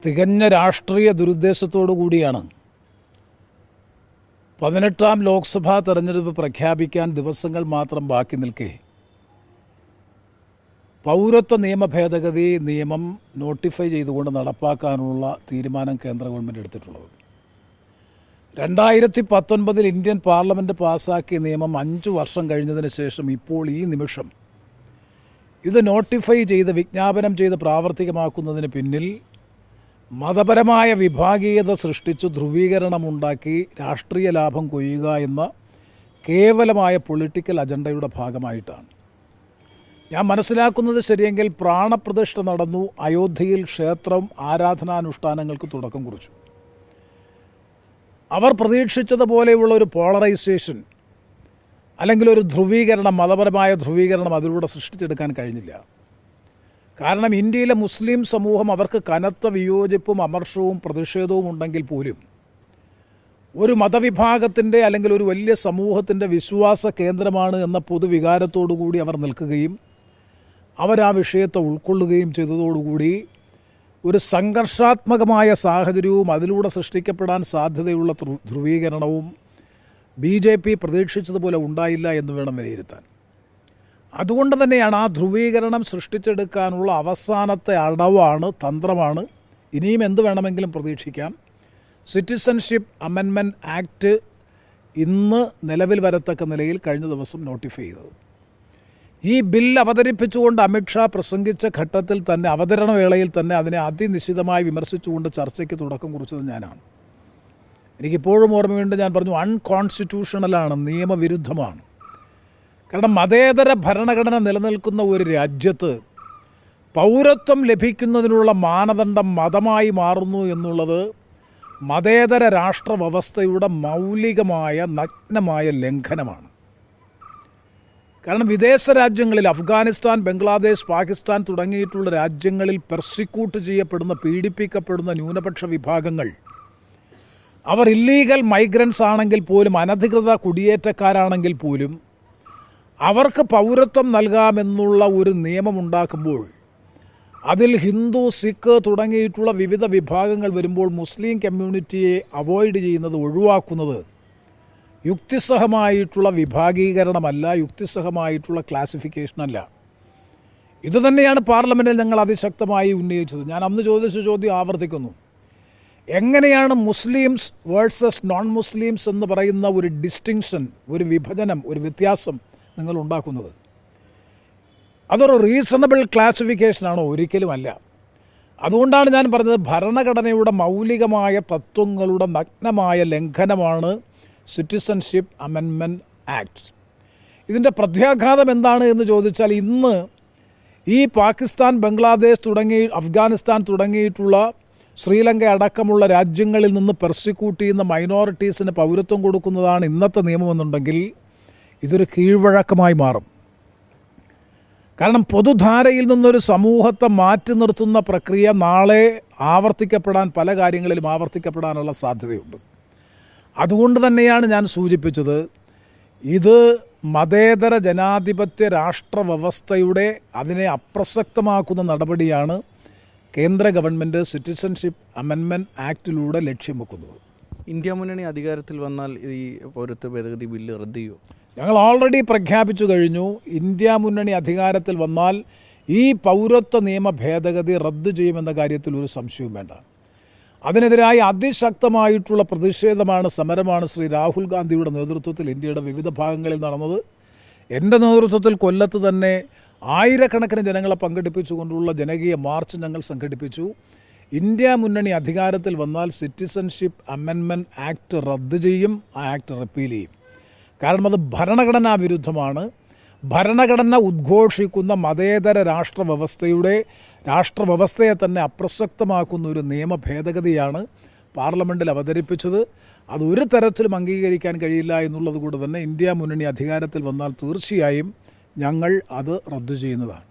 തികഞ്ഞ രാഷ്ട്രീയ ദുരുദ്ദേശത്തോടു കൂടിയാണ് 18ാം ലോക്സഭാ തെരഞ്ഞെടുപ്പ് പ്രഖ്യാപിക്കാൻ ദിവസങ്ങൾ മാത്രം ബാക്കി നിൽക്കെ പൗരത്വ നിയമ ഭേദഗതി നിയമം നോട്ടിഫൈ ചെയ്തുകൊണ്ട് നടപ്പാക്കാനുള്ള തീരുമാനം കേന്ദ്ര ഗവൺമെൻറ് എടുത്തിട്ടുള്ളത്. 2019 ഇന്ത്യൻ പാർലമെൻറ്റ് പാസ്സാക്കിയ നിയമം 5 വർഷം കഴിഞ്ഞതിന് ശേഷം ഇപ്പോൾ ഈ നിമിഷം ഇത് നോട്ടിഫൈ ചെയ്ത് വിജ്ഞാപനം ചെയ്ത് പ്രാവർത്തികമാക്കുന്നതിന് പിന്നിൽ മതപരമായ വിഭാഗീയത സൃഷ്ടിച്ച് ധ്രുവീകരണമുണ്ടാക്കി രാഷ്ട്രീയ ലാഭം കൊയ്യുക എന്ന കേവലമായ പൊളിറ്റിക്കൽ അജണ്ടയുടെ ഭാഗമായിട്ടാണ്. ഞാൻ മനസ്സിലാക്കുന്നത് ശരിയെങ്കിൽ പ്രാണപ്രതിഷ്ഠ നടന്നു, അയോധ്യയിൽ ക്ഷേത്രം ആരാധനാനുഷ്ഠാനങ്ങൾക്ക് തുടക്കം കുറിച്ചു. അവർ പ്രതീക്ഷിച്ചതുപോലെയുള്ള ഒരു പോളറൈസേഷൻ അല്ലെങ്കിൽ ഒരു ധ്രുവീകരണം, മതപരമായ ധ്രുവീകരണം അതിലൂടെ സൃഷ്ടിച്ചെടുക്കാൻ കഴിഞ്ഞില്ല. കാരണം ഇന്ത്യയിലെ മുസ്ലിം സമൂഹം അവർക്ക് കനത്ത വിയോജിപ്പും അമർഷവും പ്രതിഷേധവും ഉണ്ടെങ്കിൽ പോലും ഒരു മതവിഭാഗത്തിൻ്റെ അല്ലെങ്കിൽ ഒരു വലിയ സമൂഹത്തിൻ്റെ വിശ്വാസ കേന്ദ്രമാണ് എന്ന പൊതുവികാരത്തോടു കൂടി അവർ നിൽക്കുകയും അവരാ വിഷയത്തെ ഉൾക്കൊള്ളുകയും ചെയ്തതോടുകൂടി ഒരു സംഘർഷാത്മകമായ സാഹചര്യവും അതിലൂടെ സൃഷ്ടിക്കപ്പെടാൻ സാധ്യതയുള്ള ധ്രുവീകരണവും BJP പ്രതീക്ഷിച്ചതുപോലെ ഉണ്ടായില്ല എന്ന് വേണം വിലയിരുത്താൻ. അതുകൊണ്ട് തന്നെയാണ് ആ ധ്രുവീകരണം സൃഷ്ടിച്ചെടുക്കാനുള്ള അവസാനത്തെ അടവാണ്, തന്ത്രമാണ്. ഇനിയും എന്ത് വേണമെങ്കിലും പ്രതീക്ഷിക്കാം. സിറ്റിസൺഷിപ്പ് അമെൻമെൻറ്റ് ആക്ട് ഇന്ന് നിലവിൽ വരത്തക്ക നിലയിൽ കഴിഞ്ഞ ദിവസം നോട്ടിഫൈ ചെയ്തത്. ഈ ബിൽ അവതരിപ്പിച്ചുകൊണ്ട് അമിത്ഷാ പ്രസംഗിച്ച ഘട്ടത്തിൽ തന്നെ, അവതരണ വേളയിൽ തന്നെ അതിനെ അതിനിശിതമായി വിമർശിച്ചുകൊണ്ട് ചർച്ചയ്ക്ക് തുടക്കം കുറിച്ചത് ഞാനാണ്. എനിക്കിപ്പോഴും ഓർമ്മയുണ്ട്, ഞാൻ പറഞ്ഞു അൺകോൺസ്റ്റിറ്റ്യൂഷണലാണ്, നിയമവിരുദ്ധമാണ്. കാരണം മതേതര ഭരണഘടന നിലനിൽക്കുന്ന ഒരു രാജ്യത്ത് പൗരത്വം ലഭിക്കുന്നതിനുള്ള മാനദണ്ഡം മതമായി മാറുന്നു എന്നുള്ളത് മതേതര രാഷ്ട്ര വ്യവസ്ഥയുടെ മൗലികമായ നഗ്നമായ ലംഘനമാണ്. കാരണം വിദേശ രാജ്യങ്ങളിൽ, അഫ്ഗാനിസ്ഥാൻ, ബംഗ്ലാദേശ്, പാകിസ്ഥാൻ തുടങ്ങിയിട്ടുള്ള രാജ്യങ്ങളിൽ പെർസിക്യൂട്ട് ചെയ്യപ്പെടുന്ന, പീഡിപ്പിക്കപ്പെടുന്ന ന്യൂനപക്ഷ വിഭാഗങ്ങൾ, അവർ ഇല്ലീഗൽ മൈഗ്രൻസ് ആണെങ്കിൽ പോലും, അനധികൃത കുടിയേറ്റക്കാരാണെങ്കിൽ പോലും അവർക്ക് പൗരത്വം നൽകാമെന്നുള്ള ഒരു നിയമമുണ്ടാക്കുമ്പോൾ അതിൽ ഹിന്ദു, സിഖ് തുടങ്ങിയിട്ടുള്ള വിവിധ വിഭാഗങ്ങൾ വരുമ്പോൾ മുസ്ലിം കമ്മ്യൂണിറ്റിയെ അവോയ്ഡ് ചെയ്യുന്നത്, ഒഴിവാക്കുന്നത് യുക്തിസഹമായിട്ടുള്ള വിഭാഗീകരണമല്ല, യുക്തിസഹമായിട്ടുള്ള ക്ലാസിഫിക്കേഷനല്ല. ഇതുതന്നെയാണ് പാർലമെൻറ്റിൽ ഞങ്ങൾ അതിശക്തമായി ഉന്നയിച്ചത്. ഞാൻ അന്ന് ചോദിച്ച ചോദ്യം ആവർത്തിക്കുന്നു. എങ്ങനെയാണ് മുസ്ലിംസ് വേഴ്സസ് നോൺ മുസ്ലിംസ് എന്ന് പറയുന്ന ഒരു ഡിസ്റ്റിങ്ഷൻ, ഒരു വിഭജനം, ഒരു വ്യത്യാസം നിങ്ങൾ ഉണ്ടാക്കുന്നത്? അതൊരു റീസണബിൾ ക്ലാസിഫിക്കേഷനാണോ? ഒരിക്കലുമല്ല. അതുകൊണ്ടാണ് ഞാൻ പറഞ്ഞത്, ഭരണഘടനയുടെ മൗലികമായ തത്വങ്ങളുടെ നഗ്നമായ ലംഘനമാണ് സിറ്റിസൺഷിപ്പ് അമെൻമെൻറ്റ് ആക്ട്. ഇതിൻ്റെ പ്രത്യാഘാതം എന്താണ് എന്ന് ചോദിച്ചാൽ, ഇന്ന് ഈ പാകിസ്ഥാൻ, ബംഗ്ലാദേശ് അഫ്ഗാനിസ്ഥാൻ തുടങ്ങിയിട്ടുള്ള ശ്രീലങ്ക അടക്കമുള്ള രാജ്യങ്ങളിൽ നിന്ന് പെർസിക്യൂട്ട് ചെയ്യുന്ന മൈനോറിറ്റീസിന് പൗരത്വം കൊടുക്കുന്നതാണ് ഇന്നത്തെ നിയമമെന്നുണ്ടെങ്കിൽ ഇതൊരു കീഴ്വഴക്കമായി മാറും. കാരണം പൊതുധാരയിൽ നിന്നൊരു സമൂഹത്തെ മാറ്റി നിർത്തുന്ന പ്രക്രിയ നാളെ ആവർത്തിക്കപ്പെടാൻ, പല കാര്യങ്ങളിലും ആവർത്തിക്കപ്പെടാനുള്ള സാധ്യതയുണ്ട്. അതുകൊണ്ട് തന്നെയാണ് ഞാൻ സൂചിപ്പിച്ചത്, ഇത് മതേതര ജനാധിപത്യ രാഷ്ട്ര വ്യവസ്ഥയുടെ അതിനെ അപ്രസക്തമാക്കുന്ന നടപടിയാണ് കേന്ദ്ര ഗവൺമെൻറ് സിറ്റിസൺഷിപ്പ് അമെൻമെൻറ്റ് ആക്ടിലൂടെ ലക്ഷ്യം വെക്കുന്നത്. ഇന്ത്യ മുന്നണി അധികാരത്തിൽ വന്നാൽ ഈ പൗരത്വ ഭേദഗതി ബില്ല് റദ്ദ് ചെയ്യുമോ? ഞങ്ങൾ ഓൾറെഡി പ്രഖ്യാപിച്ചു കഴിഞ്ഞു, ഇന്ത്യ മുന്നണി അധികാരത്തിൽ വന്നാൽ ഈ പൗരത്വ നിയമ ഭേദഗതി റദ്ദ് ചെയ്യുമെന്ന കാര്യത്തിൽ ഒരു സംശയവും വേണ്ട. അതിനെതിരായി അതിശക്തമായിട്ടുള്ള പ്രതിഷേധമാണ്, സമരമാണ് ശ്രീ രാഹുൽ ഗാന്ധിയുടെ നേതൃത്വത്തിൽ ഇന്ത്യയുടെ വിവിധ ഭാഗങ്ങളിൽ നടന്നത്. എൻ്റെ നേതൃത്വത്തിൽ കൊല്ലത്ത് തന്നെ ആയിരക്കണക്കിന് ജനങ്ങളെ പങ്കെടുപ്പിച്ചുകൊണ്ടുള്ള ജനകീയ മാർച്ച് ഞങ്ങൾ സംഘടിപ്പിച്ചു. ഇന്ത്യ മുന്നണി അധികാരത്തിൽ വന്നാൽ സിറ്റിസൺഷിപ്പ് അമെൻമെൻറ്റ് ആക്ട് റദ്ദ് ചെയ്യും, ആ ആക്ട് റിപ്പീൽ ചെയ്യും. കാരണം അത് ഭരണഘടനാ വിരുദ്ധമാണ്. ഭരണഘടന ഉദ്ഘോഷിക്കുന്ന മതേതര രാഷ്ട്രവ്യവസ്ഥയെ തന്നെ അപ്രസക്തമാക്കുന്ന ഒരു നിയമ ഭേദഗതിയാണ് പാർലമെൻറ്റിൽ അവതരിപ്പിച്ചത്. അത് ഒരു തരത്തിലും അംഗീകരിക്കാൻ കഴിയില്ല എന്നുള്ളത് കൊണ്ട് തന്നെ ഇന്ത്യ മുന്നണി അധികാരത്തിൽ വന്നാൽ തീർച്ചയായും ഞങ്ങൾ അത് റദ്ദു ചെയ്യുന്നതാണ്.